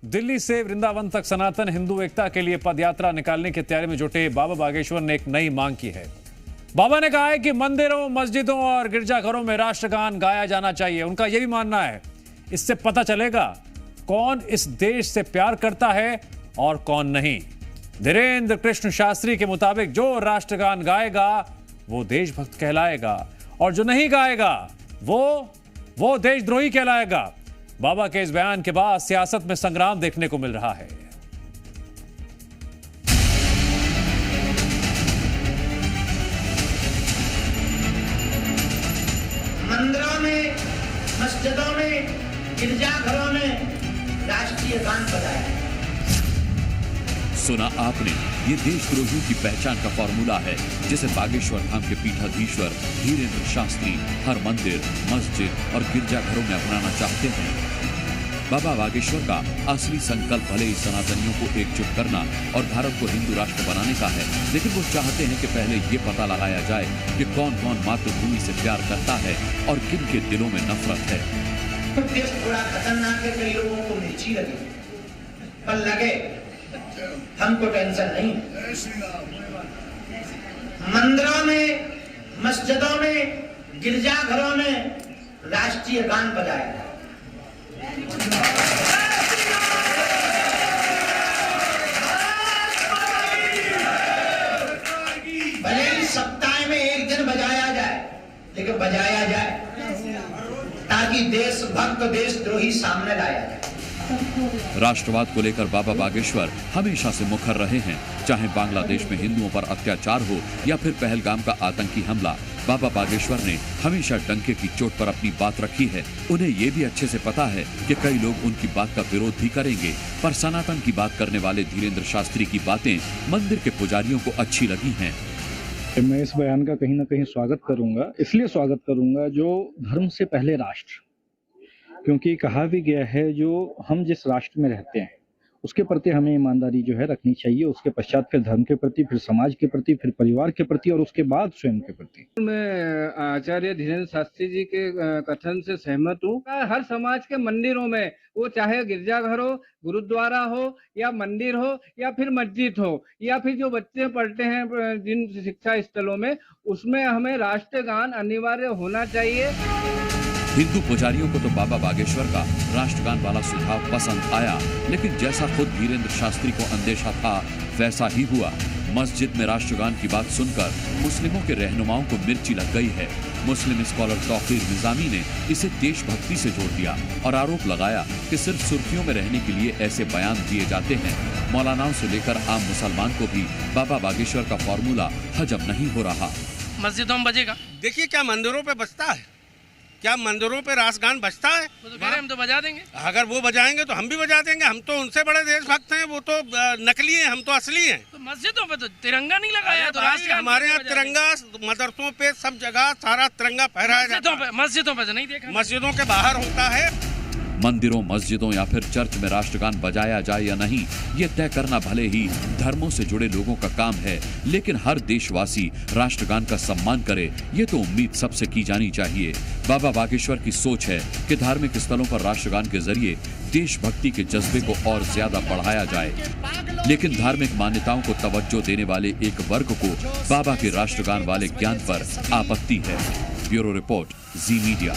दिल्ली से वृंदावन तक सनातन हिंदू एकता के लिए पदयात्रा निकालने की तैयारी में जुटे बाबा बागेश्वर ने एक नई मांग की है। बाबा ने कहा है कि मंदिरों, मस्जिदों और गिरजाघरों में राष्ट्रगान गाया जाना चाहिए। उनका यह भी मानना है, इससे पता चलेगा कौन इस देश से प्यार करता है और कौन नहीं। धीरेन्द्र कृष्ण शास्त्री के मुताबिक जो राष्ट्रगान गाएगा वो देशभक्त कहलाएगा और जो नहीं गाएगा वो देशद्रोही कहलाएगा। बाबा के इस बयान के बाद सियासत में संग्राम देखने को मिल रहा है। मंदिरों में, मस्जिदों में, गिरजाघरों में राष्ट्रीय गान बजाया। सुना आपने, ये देशद्रोहियों की पहचान का फॉर्मूला है जिसे बागेश्वर धाम के पीठाधीश्वर धीरेन्द्र शास्त्री हर मंदिर, मस्जिद और गिरजाघरों में अपनाना चाहते हैं। बाबा बागेश्वर का असली संकल्प भले ही सनातनियों को एकजुट करना और भारत को हिंदू राष्ट्र बनाने का है, लेकिन वो चाहते हैं कि पहले ये पता लगाया जाए कि कौन कौन मातृभूमि से प्यार करता है और किन के दिलों में नफरत है। देश थोड़ा खतरनाक है, कई लोगों को मिर्ची लगी, पर लगे, हमको टेंशन नहीं। मंदिरों में, मस्जिदों में, गिरजाघरों में राष्ट्रीय गान बजाएगा। भले ही सप्ताह में एक दिन बजाया जाए, लेकिन बजाया जाए ताकि देशभक्त, देशद्रोही सामने लाया जाए। राष्ट्रवाद को लेकर बाबा बागेश्वर हमेशा से मुखर रहे हैं। चाहे बांग्लादेश में हिंदुओं पर अत्याचार हो या फिर पहलगाम का आतंकी हमला, बाबा बागेश्वर ने हमेशा डंके की चोट पर अपनी बात रखी है। उन्हें ये भी अच्छे से पता है कि कई लोग उनकी बात का विरोध भी करेंगे, पर सनातन की बात करने वाले धीरेन्द्र शास्त्री की बातें मंदिर के पुजारियों को अच्छी लगी हैं। मैं इस बयान का कहीं ना कहीं स्वागत करूंगा। इसलिए स्वागत करूंगा जो धर्म से पहले राष्ट्र, क्योंकि कहा भी गया है जो हम जिस राष्ट्र में रहते हैं उसके प्रति हमें ईमानदारी जो है रखनी चाहिए। उसके पश्चात फिर धर्म के प्रति, फिर समाज के प्रति, फिर परिवार के प्रति और उसके बाद स्वयं के प्रति। मैं आचार्य धीरेन्द्र शास्त्री जी के कथन से सहमत हूँ। हर समाज के मंदिरों में, वो चाहे गिरजाघर हो, गुरुद्वारा हो या मंदिर हो या फिर मस्जिद हो या फिर जो बच्चे पढ़ते हैं जिन शिक्षा स्थलों में, उसमें हमें राष्ट्रगान अनिवार्य होना चाहिए। हिंदू पुजारियों को तो बाबा बागेश्वर का राष्ट्रगान वाला सुझाव पसंद आया, लेकिन जैसा खुद धीरेन्द्र शास्त्री को अंदेशा था वैसा ही हुआ। मस्जिद में राष्ट्रगान की बात सुनकर मुस्लिमों के रहनुमाओं को मिर्ची लग गई है। मुस्लिम स्कॉलर तौकीर निजामी ने इसे देशभक्ति से जोड़ दिया और आरोप लगाया कि सिर्फ सुर्खियों में रहने के लिए ऐसे बयान दिए जाते हैं। मौलानाओं से लेकर आम मुसलमान को भी बाबा बागेश्वर का फॉर्मूला हजम नहीं हो रहा। मस्जिदों में बजेगा, देखिए क्या मंदिरों पे बजता है, क्या मंदिरों पे राष्ट्रगान बजता है? वो तो कह रहे हम तो बजा देंगे। अगर वो बजाएंगे तो हम भी बजा देंगे। हम तो उनसे बड़े देशभक्त हैं, वो तो नकली हैं, हम तो असली हैं। तो मस्जिदों पे तो तिरंगा नहीं लगाया, तो राष्ट्रगान हमारे यहाँ तिरंगा मदरसों पे सब जगह सारा तिरंगा फहराया जाता है। मस्जिदों पे तो नहीं देखा। मस्जिदों के बाहर होता है। मंदिरों, मस्जिदों या फिर चर्च में राष्ट्रगान बजाया जाए या नहीं, ये तय करना भले ही धर्मों से जुड़े लोगों का काम है, लेकिन हर देशवासी राष्ट्रगान का सम्मान करे, ये तो उम्मीद सबसे की जानी चाहिए। बाबा बागेश्वर की सोच है कि धार्मिक स्थलों पर राष्ट्रगान के जरिए देशभक्ति के जज्बे को और ज्यादा बढ़ाया जाए, लेकिन धार्मिक मान्यताओं को तवज्जो देने वाले एक वर्ग को बाबा के राष्ट्रगान वाले ज्ञान पर आपत्ति है। ब्यूरो रिपोर्ट, जी मीडिया।